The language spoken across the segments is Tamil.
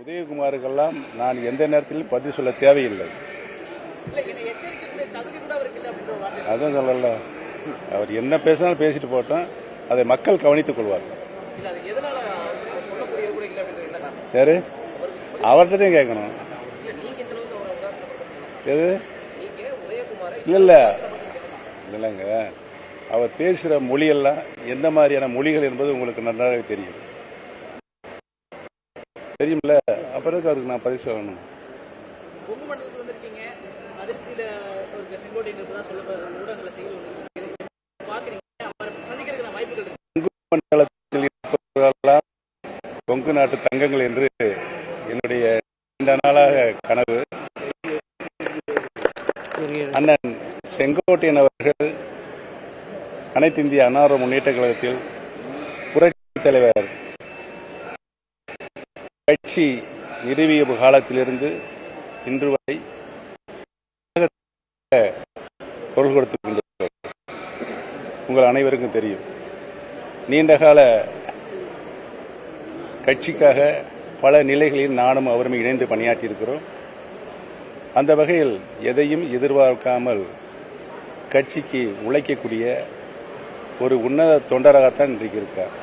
உதயகுமாருக்கெல்லாம் நான் எந்த நேரத்திலும் பதில் சொல்ல தேவையில்லை. அதான் சொல்லல, அவர் என்ன பேசினாலும் பேசிட்டு போட்டோம், அதை மக்கள் கவனித்துக் கொள்வார்கள். யாரு அவர்கிட்ட தான் கேட்கணும். எது இல்ல இல்லைங்க, அவர் பேசுகிற மொழியெல்லாம் எந்த மாதிரியான மொழிகள் என்பது உங்களுக்கு நன்றாக தெரியும். தெரியும்ல, அப்புறம் அவருக்கு நான் பதில் சொல்லணும். கொங்கு நாட்டு தங்கங்கள் என்று என்னுடைய நீண்ட நாளாக கனவு. அண்ணன் செங்கோட்டையன் அவர்கள் அனைத்து இந்திய அண்ணா முன்னேற்ற கழகத்தில் புரட்சித் தலைவர் கட்சி நிறுவிய காலத்திலிருந்து இன்று வரை குரல் கொடுத்துக் கொண்டிருக்கிறார். உங்கள் அனைவருக்கும் தெரியும், நீண்டகால கட்சிக்காக பல நிலைகளில் நானும் அவரும் இணைந்து பணியாற்றியிருக்கிறோம். அந்த வகையில் எதையும் எதிர்பார்க்காமல் கட்சிக்கு உழைக்கக்கூடிய ஒரு உன்னத தொண்டராகத்தான் இன்றைக்கு இருக்கிறார்.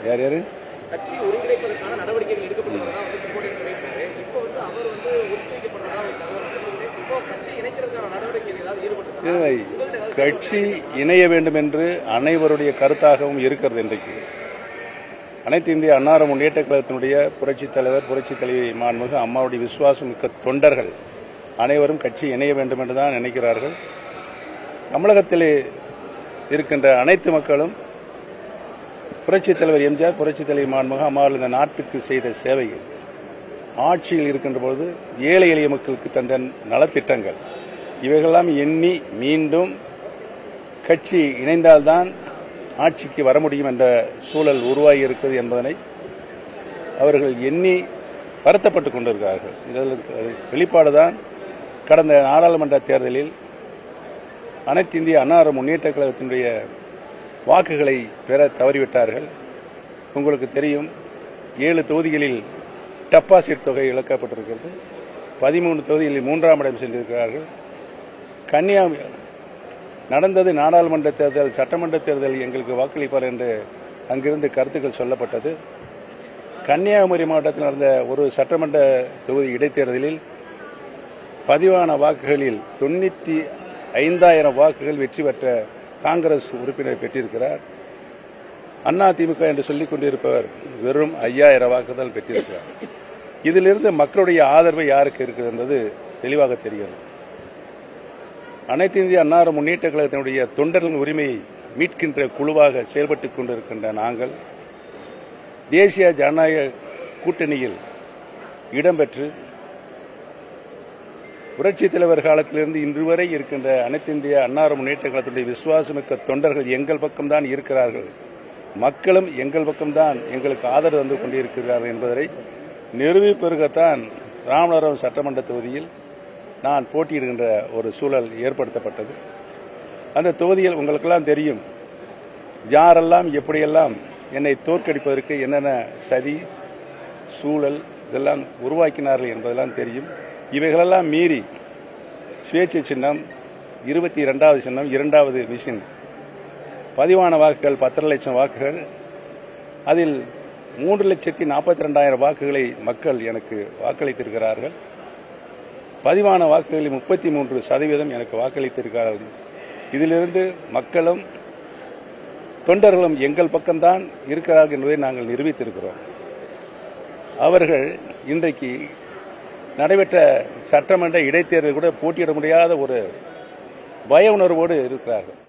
யார் யாரு கட்சி ஒருங்கிணைப்பதற்கான நடவடிக்கைகள் எடுக்கப்படுவதாக செங்கோட்டையன் சொல்லியிருக்காரு. இப்போ அவர் ஒருங்கிணைக்கப்படுறதா இப்போ கட்சி இணைக்கிறதுக்கான நடவடிக்கைகள் ஏதாவது ஈடுபட்டு கட்சி இணைய வேண்டும் என்று அனைவருடைய கருத்தாகவும் இருக்கிறது. இன்றைக்கு அனைத்து இந்திய அண்ணா முன்னேற்ற கழகத்தினுடைய புரட்சித் தலைவர் புரட்சித் தலைவி மாண்புமிகு அம்மாவுடைய விசுவாசம் மிக்க தொண்டர்கள் அனைவரும் கட்சி இணைய வேண்டும் என்றுதான் நினைக்கிறார்கள். தமிழகத்திலே இருக்கின்ற அனைத்து மக்களும் புரட்சித் தலைவர் எம்ஜிஆர் புரட்சித் தலைவி மாண்புமிகு அம்மாவில் இந்த நாட்டுக்கு செய்த சேவைகள், ஆட்சியில் இருக்கின்ற பொழுது ஏழை எளிய மக்களுக்கு தந்த நலத்திட்டங்கள், இவைகளெல்லாம் எண்ணி மீண்டும் கட்சி இணைந்தால்தான் ஆட்சிக்கு வர முடியும் என்ற சூழல் உருவாகி இருக்கிறது என்பதனை அவர்கள் எண்ணி வருத்தப்பட்டுக் கொண்டிருக்கிறார்கள். இதற்கு வெளிப்பாடுதான் கடந்த நாடாளுமன்ற தேர்தலில் அனைத்து இந்திய அண்ணா முன்னேற்ற கழகத்தினுடைய வாக்குகளை பெற தவறிவிட்டார்கள். உங்களுக்கு தெரியும், 7 தொகுதிகளில் டெபாசிட் தொகை இழக்கப்பட்டிருக்கிறது. 13 தொகுதிகளில் 3ஆம் இடம் சென்றிருக்கிறார்கள். கன்னியாகுமரி நடந்தது நாடாளுமன்ற தேர்தல், சட்டமன்ற தேர்தல் எங்களுக்கு வாக்களிப்பார் என்று அங்கிருந்து கருத்துக்கள் சொல்லப்பட்டது. கன்னியாகுமரி மாவட்டத்தில் நடந்த ஒரு சட்டமன்ற தொகுதி இடைத்தேர்தலில் பதிவான வாக்குகளில் 95,000 வாக்குகள் வெற்றி பெற்ற காங்கிரஸ் உறுப்பினர் பெற்றிருக்கிறார். அதிமுக என்று சொல்லிக் கொண்டிருப்பவர் வெறும் 5,000 வாக்குகள் பெற்றிருக்கிறார். இதிலிருந்து மக்களுடைய ஆதரவு யாருக்கு இருக்கிறது என்பது தெளிவாக தெரிகிறது. அனைத்து இந்திய அண்ணா முன்னேற்ற கழகத்தினுடைய தொண்டர்களின் உரிமையை மீட்கின்ற குழுவாக செயல்பட்டுக் கொண்டிருக்கின்ற நாங்கள் தேசிய ஜனநாயக கூட்டணியில் இடம்பெற்று புரட்சித் தலைவர் காலத்திலிருந்து இன்று வரை இருக்கின்ற அனைத்து இந்திய அண்ணா முன்னேற்ற கழகத்துடைய விசுவாசமிக்க தொண்டர்கள் எங்கள் பக்கம்தான் இருக்கிறார்கள், மக்களும் எங்கள் பக்கம்தான் எங்களுக்கு ஆதரவு தந்து கொண்டிருக்கிறார்கள் என்பதை நிரூபிப்பதற்குத்தான் ராமநாதபுரம் சட்டமன்ற தொகுதியில் நான் போட்டியிடுகின்ற ஒரு சூழல் ஏற்படுத்தப்பட்டது. அந்த தொகுதியில் உங்களுக்கெல்லாம் தெரியும், யாரெல்லாம் எப்படியெல்லாம் என்னை தோற்கடிப்பதற்கு என்னென்ன சதி சூழல் இதெல்லாம் உருவாக்கினார்கள் என்பதெல்லாம் தெரியும். இவைகளெல்லாம் மீறி சுயேட்சை சின்னம் 22வது சின்னம் 2வது மிஷின் பதிவான வாக்குகள் 10 லட்சம் வாக்குகள், அதில் 3,42,000 வாக்குகளை மக்கள் எனக்கு வாக்களித்திருக்கிறார்கள். பதிவான வாக்குகளில் 33% எனக்கு வாக்களித்திருக்கிறார்கள். இதிலிருந்து மக்களும் தொண்டர்களும் எங்கள் பக்கம்தான் இருக்கிறார்கள் என்பதை நாங்கள் நிரூபித்திருக்கிறோம். அவர்கள் இன்றைக்கு நடைபெற்ற சட்டமன்ற இடைத்தேர்தல் கூட போட்டியிட முடியாத ஒரு பய உணர்வோடு இருக்கிறார்கள்.